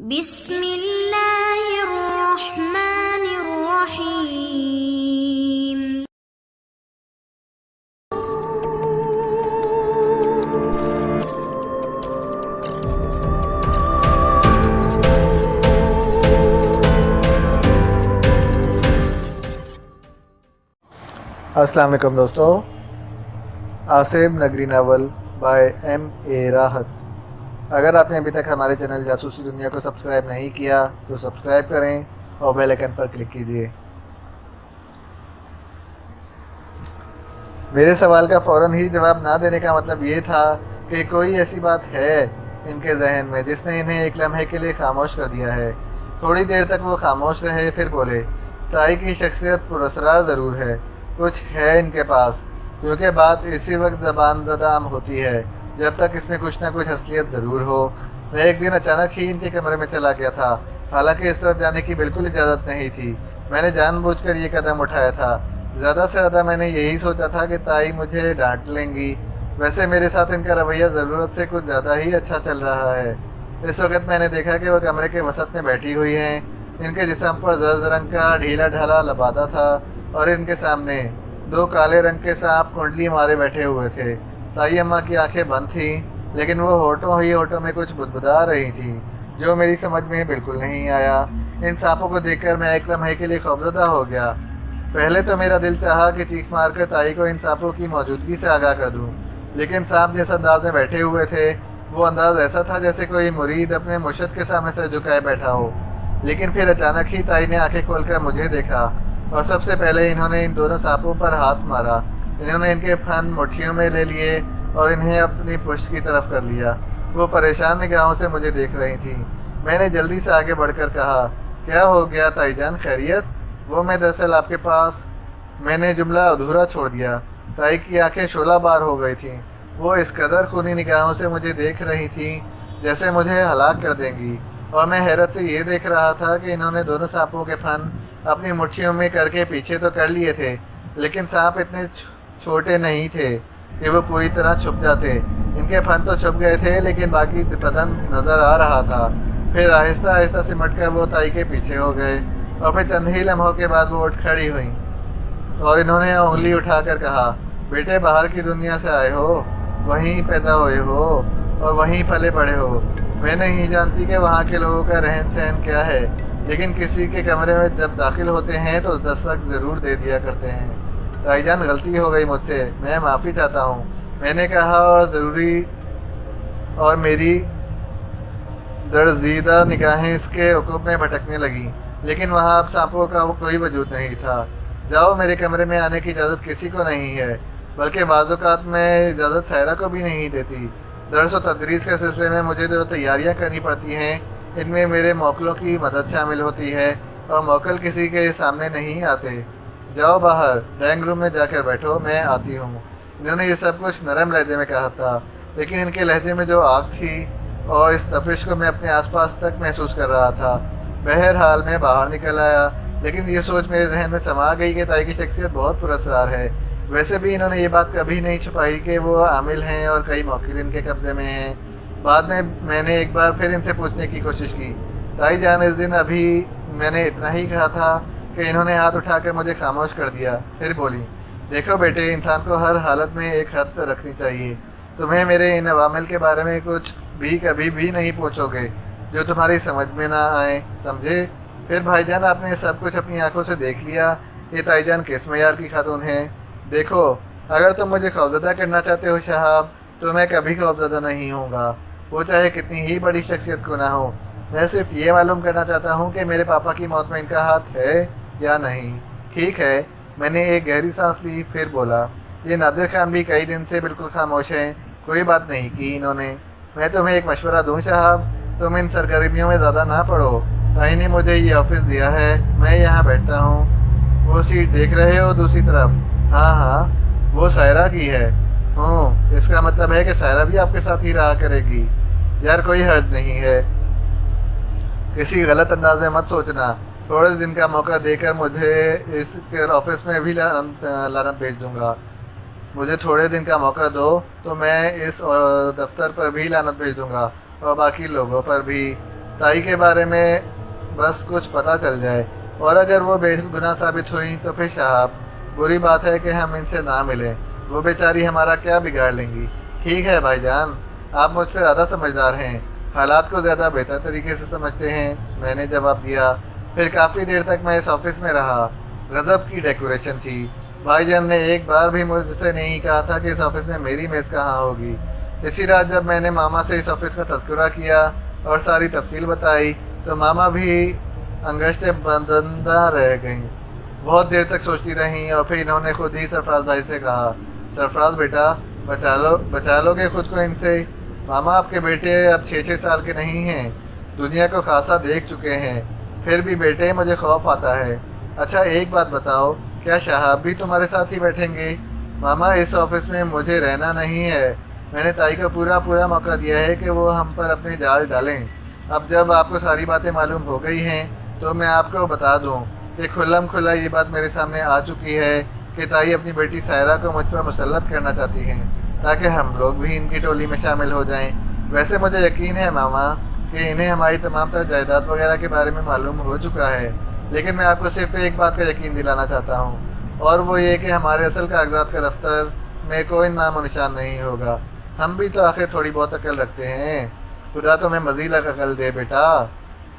بسم اللہ الرحمن الرحیم۔ السلام علیکم دوستو، آصف نگری ناول بائے ایم اے راحت۔ اگر آپ نے ابھی تک ہمارے چینل جاسوسی دنیا کو سبسکرائب نہیں کیا تو سبسکرائب کریں اور بیل آئیکن پر کلک کیجیے۔ میرے سوال کا فوراً ہی جواب نہ دینے کا مطلب یہ تھا کہ کوئی ایسی بات ہے ان کے ذہن میں جس نے انہیں ایک لمحے کے لیے خاموش کر دیا ہے۔ تھوڑی دیر تک وہ خاموش رہے، پھر بولے، تائی کی شخصیت پراسرار ضرور ہے، کچھ ہے ان کے پاس، کیونکہ بات اسی وقت زبان زدہ عام ہوتی ہے جب تک اس میں کچھ نہ کچھ اصلیت ضرور ہو۔ میں ایک دن اچانک ہی ان کے کمرے میں چلا گیا تھا، حالانکہ اس طرف جانے کی بالکل اجازت نہیں تھی۔ میں نے جان بوجھ کر یہ قدم اٹھایا تھا۔ زیادہ سے زیادہ میں نے یہی سوچا تھا کہ تائی مجھے ڈانٹ لیں گی۔ ویسے میرے ساتھ ان کا رویہ ضرورت سے کچھ زیادہ ہی اچھا چل رہا ہے۔ اس وقت میں نے دیکھا کہ وہ کمرے کے وسط میں بیٹھی ہوئی ہیں۔ ان کے جسم پر زرد رنگ کا ڈھیلا ڈھالا لبادہ تھا اور ان کے سامنے دو کالے رنگ کے سانپ کنڈلی مارے بیٹھے ہوئے تھے۔ تائی اماں کی آنکھیں بند تھیں، لیکن وہ ہونٹوں میں کچھ بدبدا رہی تھیں جو میری سمجھ میں بالکل نہیں آیا۔ ان سانپوں کو دیکھ کر میں ایک لمحے کے لیے خوفزدہ ہو گیا۔ پہلے تو میرا دل چاہا کہ چیخ مار کر تائی کو ان سانپوں کی موجودگی سے آگاہ کر دوں، لیکن سانپ جس انداز میں بیٹھے ہوئے تھے وہ انداز ایسا تھا جیسے کوئی مرید اپنے مرشد کے سامنے سر جھکائے بیٹھا ہو۔ لیکن پھر اچانک ہی تائی نے آنکھیں کھول کر مجھے دیکھا، اور سب سے پہلے انہوں نے ان دونوں سانپوں پر ہاتھ مارا۔ انہوں نے ان کے پھن مٹھیوں میں لے لیے اور انہیں اپنی پشت کی طرف کر لیا۔ وہ پریشان نگاہوں سے مجھے دیکھ رہی تھیں۔ میں نے جلدی سے آگے بڑھ کر کہا، کیا ہو گیا تائی جان، خیریت؟ وہ میں دراصل آپ کے پاس۔ میں نے جملہ ادھورا چھوڑ دیا۔ تائی کی آنکھیں شعلہ بار ہو گئی تھیں۔ وہ اس قدر خونی نگاہوں سے مجھے دیکھ رہی تھیں جیسے مجھے ہلاک کر دیں گی، اور میں حیرت سے یہ دیکھ رہا تھا کہ انہوں نے دونوں سانپوں کے پھن اپنی مٹھیوں میں کر کے پیچھے تو کر لیے تھے، لیکن سانپ اتنے چھوٹے نہیں تھے کہ وہ پوری طرح چھپ جاتے۔ ان کے پھن تو چھپ گئے تھے لیکن باقی بدن نظر آ رہا تھا۔ پھر آہستہ آہستہ سمٹ کر وہ تائی کے پیچھے ہو گئے، اور پھر چند ہی لمحوں کے بعد وہ اٹھ کھڑی ہوئیں اور انہوں نے انگلی اٹھا کر کہا، بیٹے باہر کی دنیا سے آئے ہو، وہیں پیدا ہوئے ہو اور وہیں پلے بڑھے ہو۔ میں نہیں جانتی کہ وہاں کے لوگوں کا رہن سہن کیا ہے، لیکن کسی کے کمرے میں جب داخل ہوتے ہیں تو دستک ضرور دے دیا کرتے ہیں۔ تائی جان، غلطی ہو گئی مجھ سے، میں معافی چاہتا ہوں، میں نے کہا، اور میری درزیدہ نگاہیں اس کے عقب میں بھٹکنے لگیں، لیکن وہاں اب سانپوں کا کوئی وجود نہیں تھا۔ جاؤ، میرے کمرے میں آنے کی اجازت کسی کو نہیں ہے، بلکہ بعض اوقات میں اجازت سائرہ کو بھی نہیں دیتی۔ درس و تدریس کے سلسلے میں مجھے جو تیاریاں کرنی پڑتی ہیں، ان میں میرے موکلوں کی مدد شامل ہوتی ہے، اور موکل کسی کے سامنے نہیں آتے۔ جاؤ باہر ڈرائنگ روم میں جا کر بیٹھو، میں آتی ہوں۔ انہوں نے یہ سب کچھ نرم لہجے میں کہا تھا، لیکن ان کے لہجے میں جو آگ تھی اور اس تپش کو میں اپنے آس پاس تک محسوس کر رہا تھا۔ بہرحال میں باہر نکل آیا، لیکن یہ سوچ میرے ذہن میں سما گئی کہ تائی کی شخصیت بہت پراسرار ہے۔ ویسے بھی انہوں نے یہ بات کبھی نہیں چھپائی کہ وہ عامل ہیں اور کئی موکل ان کے قبضے میں ہیں۔ بعد میں نے ایک بار پھر ان سے پوچھنے کی کوشش کی، تائی جان، اس دن ابھی میں نے اتنا ہی کہا تھا کہ انہوں نے ہاتھ اٹھا کر مجھے خاموش کر دیا۔ پھر بولی، دیکھو بیٹے، انسان کو ہر حالت میں ایک حد رکھنی چاہیے۔ تمہیں میرے ان عوامل کے بارے میں کچھ بھی کبھی بھی نہیں پوچھو گے جو تمہاری سمجھ میں نہ آئیں، سمجھے؟ پھر بھائی جان، آپ نے سب کچھ اپنی آنکھوں سے دیکھ لیا، یہ تائی جان کس معیار کی خاتون ہیں؟ دیکھو، اگر تم مجھے خوفزدہ کرنا چاہتے ہو شہاب، تو میں کبھی خوفزدہ نہیں ہوں گا، وہ چاہے کتنی ہی بڑی شخصیت کو نہ ہو۔ میں صرف یہ معلوم کرنا چاہتا ہوں کہ میرے پاپا کی موت میں ان کا ہاتھ ہے یا نہیں۔ ٹھیک ہے؟ میں نے ایک گہری سانس لی، پھر بولا، یہ نادر خان بھی کئی دن سے بالکل خاموش ہیں، کوئی بات نہیں کی انہوں نے۔ میں تمہیں ایک مشورہ دوں شہاب، تم ان سرگرمیوں میں زیادہ نہ پڑو۔ تائی نے مجھے یہ آفس دیا ہے، میں یہاں بیٹھتا ہوں۔ وہ سیٹ دیکھ رہے ہو دوسری طرف؟ ہاں ہاں، وہ سائرہ کی ہے۔ اس کا مطلب ہے کہ سائرہ بھی آپ کے ساتھ ہی رہا کرے گی؟ یار کوئی حرج نہیں ہے، کسی غلط انداز میں مت سوچنا۔ تھوڑے دن کا موقع دے کر مجھے اس آفس میں بھی لعنت بھیج دوں گا۔ مجھے تھوڑے دن کا موقع دو تو میں اس دفتر پر بھی لعنت بھیج دوں گا، اور باقی لوگوں پر بھی۔ تائی کے بارے میں بس کچھ پتہ چل جائے، اور اگر وہ بے گناہ ثابت ہوئی تو پھر صاحب بری بات ہے کہ ہم ان سے نہ ملیں، وہ بیچاری ہمارا کیا بگاڑ لیں گی۔ ٹھیک ہے بھائی جان، آپ مجھ سے زیادہ سمجھدار ہیں، حالات کو زیادہ بہتر طریقے سے سمجھتے ہیں، میں نے جواب دیا۔ پھر کافی دیر تک میں اس آفس میں رہا۔ غضب کی ڈیکوریشن تھی۔ بھائی جان نے ایک بار بھی مجھ سے نہیں کہا تھا کہ اس آفس میں میری میز کہاں ہوگی۔ اسی رات جب میں نے ماما سے اس آفس کا تذکرہ کیا اور ساری تفصیل بتائی تو ماما بھی انگشتیں بدندہ رہ گئیں، بہت دیر تک سوچتی رہیں، اور پھر انہوں نے خود ہی سرفراز بھائی سے کہا، سرفراز بیٹا بچا لو گے خود کو ان سے؟ ماما آپ کے بیٹے اب 6 سال کے نہیں ہیں، دنیا کو خاصا دیکھ چکے ہیں، پھر بھی بیٹے مجھے خوف آتا ہے۔ اچھا ایک بات بتاؤ، کیا شہاب بھی تمہارے ساتھ ہی بیٹھیں گے؟ ماما اس آفس میں مجھے رہنا نہیں ہے، میں نے تائی کو پورا موقع دیا ہے کہ وہ ہم پر اپنے جال ڈالیں۔ اب جب آپ کو ساری باتیں معلوم ہو گئی ہیں تو میں آپ کو بتا دوں کہ کھلم کھلا یہ بات میرے سامنے آ چکی ہے کہ تائی اپنی بیٹی سائرہ کو مجھ پر مسلط کرنا چاہتی ہیں تاکہ ہم لوگ بھی ان کی ٹولی میں شامل ہو جائیں۔ ویسے مجھے یقین ہے ماما کہ انہیں ہماری تمام تر جائیداد وغیرہ کے بارے میں معلوم ہو چکا ہے، لیکن میں آپ کو صرف ایک بات کا یقین دلانا چاہتا ہوں، اور وہ یہ کہ ہمارے اصل کاغذات کا دفتر میں کوئی نام و نشان نہیں ہوگا۔ ہم بھی تو آخر تھوڑی بہت عقل رکھتے ہیں، خدا تمہیں مزید عقل دے بیٹا۔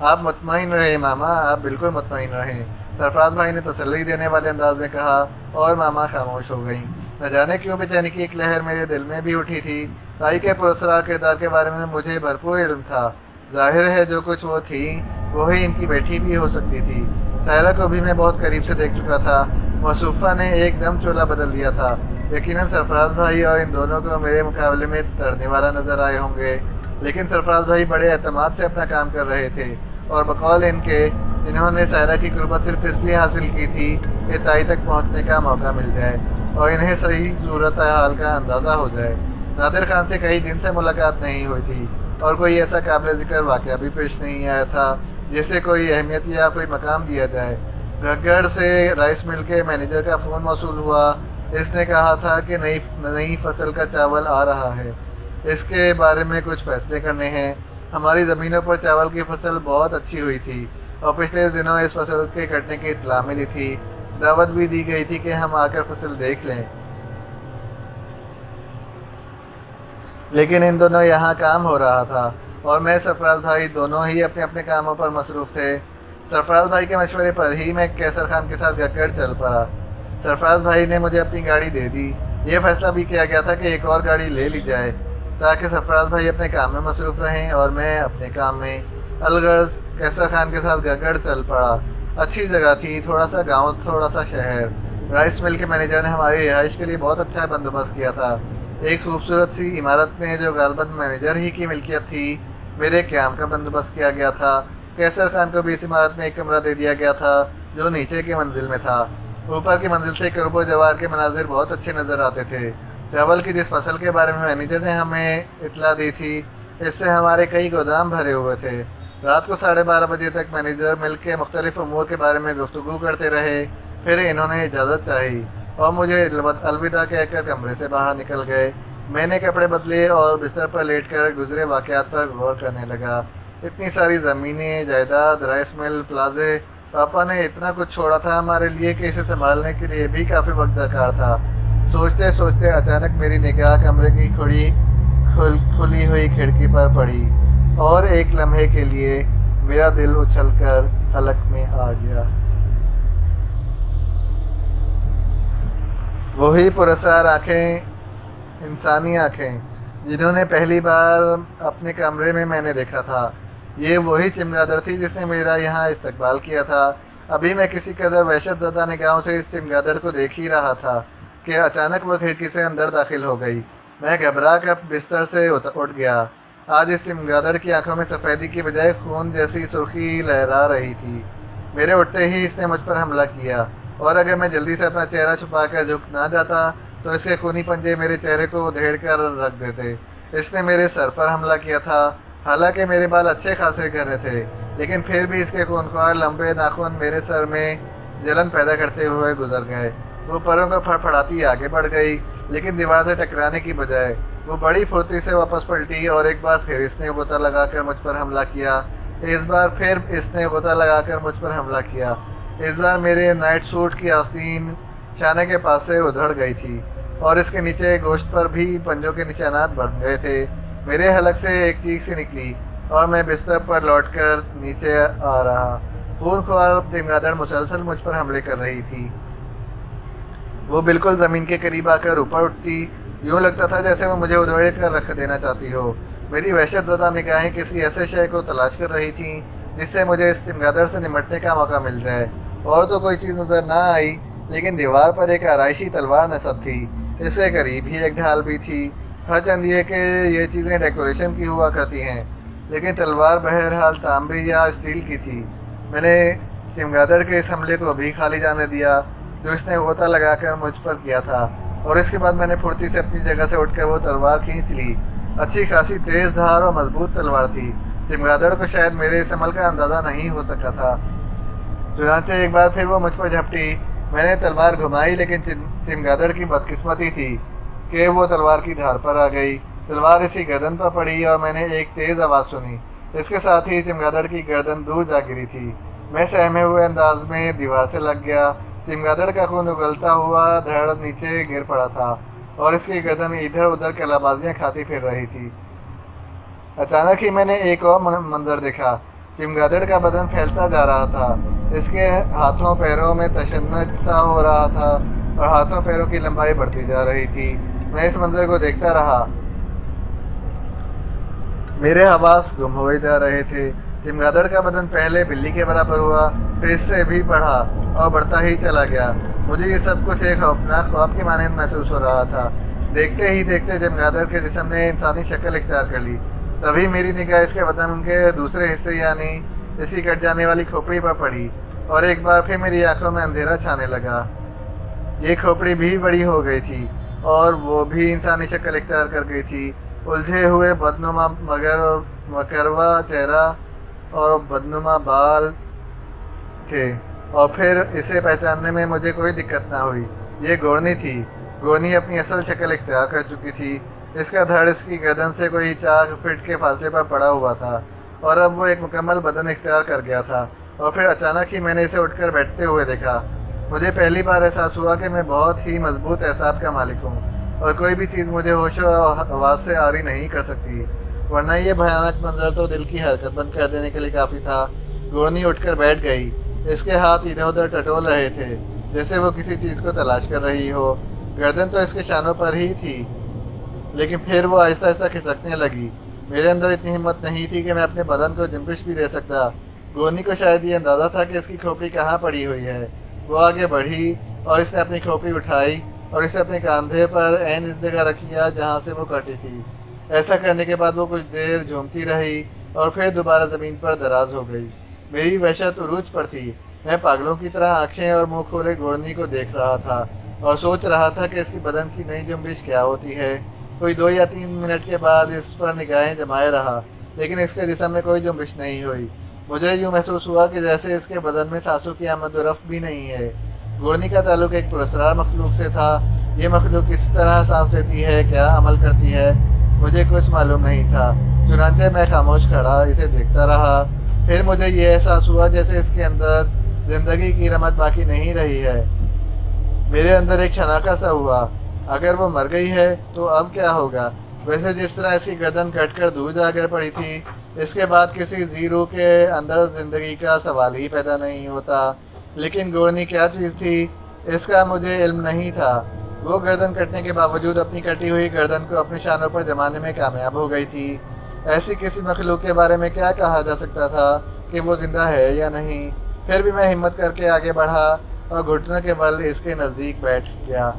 آپ مطمئن رہیں ماما، آپ بالکل مطمئن رہیں، سرفراز بھائی نے تسلی دینے والے انداز میں کہا، اور ماما خاموش ہو گئیں۔ نہ جانے کیوں بے چینی کی ایک لہر میرے دل میں بھی اٹھی تھی۔ تائی کے پراسرار کردار کے بارے میں مجھے بھرپور علم تھا، ظاہر ہے جو کچھ وہ تھی وہی ان کی بیٹی بھی ہو سکتی تھی۔ سائرہ کو بھی میں بہت قریب سے دیکھ چکا تھا، موصوفہ نے ایک دم چولہا بدل دیا تھا۔ یقیناً سرفراز بھائی اور ان دونوں کو میرے مقابلے میں ترنے والا نظر آئے ہوں گے، لیکن سرفراز بھائی بڑے اعتماد سے اپنا کام کر رہے تھے، اور بقول ان کے انہوں نے سائرہ کی قربت صرف اس لیے حاصل کی تھی کہ تائی تک پہنچنے کا موقع مل جائے اور انہیں صحیح صورتحال کا اندازہ ہو جائے۔ نادر خان سے کئی دن سے ملاقات نہیں ہوئی تھی، اور کوئی ایسا قابل ذکر واقعہ بھی پیش نہیں آیا تھا جسے کوئی اہمیت یا کوئی مقام دیا جائے۔ گھگڑ سے رائس مل کے مینیجر کا فون موصول ہوا۔ اس نے کہا تھا کہ نئی فصل کا چاول آ رہا ہے، اس کے بارے میں کچھ فیصلے کرنے ہیں۔ ہماری زمینوں پر چاول کی فصل بہت اچھی ہوئی تھی، اور پچھلے دنوں اس فصل کے کٹنے کی اطلاع ملی تھی۔ دعوت بھی دی گئی تھی کہ ہم آ کر فصل دیکھ لیں، لیکن ان دونوں یہاں کام ہو رہا تھا، اور میں سرفراز بھائی دونوں ہی اپنے اپنے کاموں پر مصروف تھے۔ سرفراز بھائی کے مشورے پر ہی میں کیسر خان کے ساتھ گھگڑ چل پڑا۔ سرفراز بھائی نے مجھے اپنی گاڑی دے دی۔ یہ فیصلہ بھی کیا گیا تھا کہ ایک اور گاڑی لے لی جائے تاکہ سرفراز بھائی اپنے کام میں مصروف رہیں اور میں اپنے کام میں۔ الغرض کیسر خان کے ساتھ گھگڑ چل پڑا۔ اچھی جگہ تھی، تھوڑا سا گاؤں تھوڑا سا شہر۔ رائس مل کے مینیجر نے ہماری رہائش کے لیے بہت اچھا بندوبست کیا تھا۔ ایک خوبصورت سی عمارت میں جو غالباً مینیجر ہی کی ملکیت تھی، میرے قیام کا بندوبست کیا گیا تھا۔ کیسر خان کو بھی اس عمارت میں ایک کمرہ دے دیا گیا تھا جو نیچے کی منزل میں تھا۔ اوپر کی منزل سے کرب و جوار کے مناظر بہت اچھے نظر آتے تھے۔ چاول کی جس فصل کے بارے میں مینیجر نے ہمیں اطلاع دی تھی، اس سے ہمارے کئی گودام بھرے ہوئے تھے۔ رات کو 12:30 بجے تک مینیجر مل کے مختلف امور کے بارے میں گفتگو کرتے رہے، پھر انہوں نے اجازت چاہی اور مجھے الوداع کہہ کر کمرے سے باہر نکل گئے۔ میں نے کپڑے بدلے اور بستر پر لیٹ کر گزرے واقعات پر غور کرنے لگا۔ اتنی ساری زمینیں، جائیداد، رائس مل، پلازے، پاپا نے اتنا کچھ چھوڑا تھا ہمارے لیے کہ اسے سنبھالنے کے لیے بھی کافی وقت درکار تھا۔ سوچتے سوچتے اچانک میری نگاہ کمرے کی کھلی ہوئی کھڑکی پر پڑی، اور ایک لمحے کے لیے میرا دل اچھل کر حلق میں آ گیا۔ وہی پراسرار آنکھیں، انسانی آنکھیں جنہوں نے پہلی بار اپنے کمرے میں نے دیکھا تھا۔ یہ وہی چمگادڑ تھی جس نے میرا یہاں استقبال کیا تھا۔ ابھی میں کسی قدر وحشت زدہ نگاہوں سے اس چمگادڑ کو دیکھ ہی رہا تھا کہ اچانک وہ کھڑکی سے اندر داخل ہو گئی۔ میں گھبرا کر بستر سے اٹھ گیا۔ آج اس چمگادڑ کی آنکھوں میں سفیدی کی بجائے خون جیسی سرخی لہرا رہی تھی۔ میرے اٹھتے ہی اس نے مجھ پر حملہ کیا، اور اگر میں جلدی سے اپنا چہرہ چھپا کر جھک نہ جاتا تو اس کے خونی پنجے میرے چہرے کو ادھیڑ کر رکھ دیتے۔ اس نے میرے سر پر حملہ کیا تھا۔ حالانکہ میرے بال اچھے خاصے گھنے تھے، لیکن پھر بھی اس کے خونخوار لمبے ناخن میرے سر میں جلن پیدا کرتے ہوئے گزر گئے۔ وہ پروں کو پھڑپھڑاتی آگے بڑھ گئی، لیکن دیوار سے ٹکرانے کی بجائے وہ بڑی پھرتی سے واپس پلٹی، اور ایک بار پھر اس نے غوطہ لگا کر مجھ پر حملہ کیا۔ اس بار پھر اس نے غوطہ لگا کر مجھ پر حملہ کیا۔ اس بار میرے نائٹ سوٹ کی آستین شانے کے پاس سے ادھڑ گئی تھی اور اس کے نیچے گوشت پر بھی پنجوں کے نشانات بڑھ گئے تھے۔ میرے حلق سے ایک چیخ سی نکلی اور میں بستر پر لوٹ کر نیچے آ رہا۔ خون خوار چمگادڑ مسلسل مجھ پر حملے کر رہی تھی۔ وہ بالکل زمین کے قریب آ کر اوپر اٹھتی، یوں لگتا تھا جیسے وہ مجھے ادھیڑ کر رکھ دینا چاہتی ہو۔ میری وحشت زدہ نگاہیں کسی ایسے شے کو تلاش کر رہی تھیں جس سے مجھے اس چمگادڑ سے نمٹنے کا موقع مل جائے۔ اور تو کوئی چیز نظر نہ آئی، لیکن دیوار پر ایک آرائشی تلوار نصب تھی۔ اس کے قریب ہی ایک ڈھال بھی تھی۔ ہر چند یہ کہ یہ چیزیں ڈیکوریشن کی ہوا کرتی ہیں، لیکن تلوار بہرحال تانبے یا اسٹیل کی تھی۔ میں نے چمگادڑ کے اس حملے کو بھی خالی جانے دیا جو اس نے غوطہ لگا کر مجھ پر کیا تھا، اور اس کے بعد میں نے پھرتی سے اپنی جگہ سے اٹھ کر وہ تلوار کھینچ لی۔ اچھی خاصی تیز دھار اور مضبوط تلوار تھی۔ چمگادڑ کو شاید میرے اس عمل کا اندازہ نہیں ہو سکا تھا۔ چنانچہ ایک بار پھر وہ مجھ پر جھپٹی۔ میں نے تلوار گھمائی، لیکن چمگادڑ کی بدقسمتی تھی کہ وہ تلوار کی دھار پر آ گئی۔ تلوار اسی گردن پر پڑی اور میں نے ایک تیز آواز سنی۔ اس کے ساتھ ہی چمگادڑ کی گردن دور جا گری تھی۔ میں سہمے ہوئے انداز میں دیوار سے لگ گیا۔ چمگادڑ کا خون اگلتا ہوا دھڑ نیچے گر پڑا تھا اور اس کی گردن ادھر ادھر کلابازیاں کھاتی پھر رہی تھی۔ اچانک ہی میں نے ایک اور منظر دیکھا۔ چمگادڑ کا بدن پھیلتا جا رہا تھا۔ اس کے ہاتھوں پیروں میں تشنج سا ہو رہا تھا اور ہاتھوں پیروں کی لمبائی بڑھتی جا رہی تھی۔ میں اس منظر کو دیکھتا رہا۔ میرے حواس گم ہوئے جا رہے تھے۔ چمگادڑ کا بدن پہلے بلی کے برابر ہوا، پھر اس سے بھی بڑھا اور بڑھتا ہی چلا گیا۔ مجھے یہ سب کچھ ایک خوفناک خواب کے مانند محسوس ہو رہا تھا۔ دیکھتے ہی دیکھتے چمگادڑ کے جسم نے انسانی شکل اختیار کر لی۔ تبھی میری نگاہ اس کے بدن کے دوسرے حصے یعنی اس کی کٹ جانے والی کھوپڑی پر پڑی، اور ایک بار پھر میری آنکھوں میں اندھیرا چھانے لگا۔ یہ کھوپڑی بھی بڑی ہو گئی تھی اور وہ بھی انسانی شکل اختیار کر گئی تھی۔ الجھے ہوئے بدنما مگر اور مکروا چہرہ اور بدنما بال تھے، اور پھر اسے پہچاننے میں مجھے کوئی دقت نہ ہوئی۔ یہ گورنی تھی۔ گورنی اپنی اصل شکل اختیار کر چکی تھی۔ اس کا دھڑ اس کی گردن سے کوئی 4 فٹ کے فاصلے پر پڑا ہوا تھا، اور اب وہ ایک مکمل بدن اختیار کر گیا تھا۔ اور پھر اچانک ہی میں نے اسے اٹھ کر بیٹھتے ہوئے دیکھا۔ مجھے پہلی بار احساس ہوا کہ میں بہت ہی مضبوط اعصاب کا مالک ہوں، اور کوئی بھی چیز مجھے ہوش و حواس سے عاری نہیں کر سکتی، ورنہ یہ بھیانک منظر تو دل کی حرکت بند کر دینے کے لیے کافی تھا۔ گورنی اٹھ کر بیٹھ گئی۔ اس کے ہاتھ ادھر ادھر ٹٹول رہے تھے جیسے وہ کسی چیز کو تلاش کر رہی ہو۔ گردن تو اس کے شانوں پر ہی تھی، لیکن پھر وہ آہستہ آہستہ کھسکنے لگی۔ میرے اندر اتنی ہمت نہیں تھی کہ میں اپنے بدن کو جنبش بھی دے سکتا۔ گورنی کو شاید یہ اندازہ تھا کہ اس کی کھوپڑی کہاں پڑی ہوئی ہے۔ وہ آگے بڑھی اور اس نے اپنی کھوپڑی اٹھائی اور اسے اپنے کاندھے پر عین اس جگہ رکھ لیا جہاں سے وہ کٹی تھی۔ ایسا کرنے کے بعد وہ کچھ دیر جھومتی رہی اور پھر دوبارہ زمین پر دراز ہو گئی۔ میری وحشت عروج پر تھی۔ میں پاگلوں کی طرح آنکھیں اور منہ کھولے گورنی کو دیکھ رہا تھا اور سوچ رہا تھا کہ اس کی بدن کی نئی جنبش کیا ہوتی ہے۔ کوئی 2 یا 3 منٹ کے بعد اس پر نگاہیں جمائے رہا، لیکن اس کے جسم میں کوئی جنبش نہیں ہوئی۔ مجھے یوں محسوس ہوا کہ جیسے اس کے بدن میں سانسوں کی آمد و رفت بھی نہیں ہے۔ گورنی کا تعلق ایک پراسرار مخلوق سے تھا۔ یہ مخلوق کس طرح سانس لیتی ہے، کیا عمل کرتی ہے، مجھے کچھ معلوم نہیں تھا۔ چنانچہ میں خاموش کھڑا اسے دیکھتا رہا۔ پھر مجھے یہ احساس ہوا جیسے اس کے اندر زندگی کی رمق باقی نہیں رہی ہے۔ میرے اندر ایک شناخت سا ہوا، اگر وہ مر گئی ہے تو اب کیا ہوگا؟ ویسے جس طرح اس کی گردن کٹ کر دور جا کر پڑی تھی، اس کے بعد کسی زیرو کے اندر زندگی کا سوال ہی پیدا نہیں ہوتا۔ لیکن گورنی کیا چیز تھی، اس کا مجھے علم نہیں تھا۔ وہ گردن کٹنے کے باوجود اپنی کٹی ہوئی گردن کو اپنے شانوں پر جمانے میں کامیاب ہو گئی تھی۔ ایسی کسی مخلوق کے بارے میں کیا کہا جا سکتا تھا کہ وہ زندہ ہے یا نہیں؟ پھر بھی میں ہمت کر کے آگے بڑھا اور گھٹنوں کے بل اس کے نزدیک بیٹھ گیا۔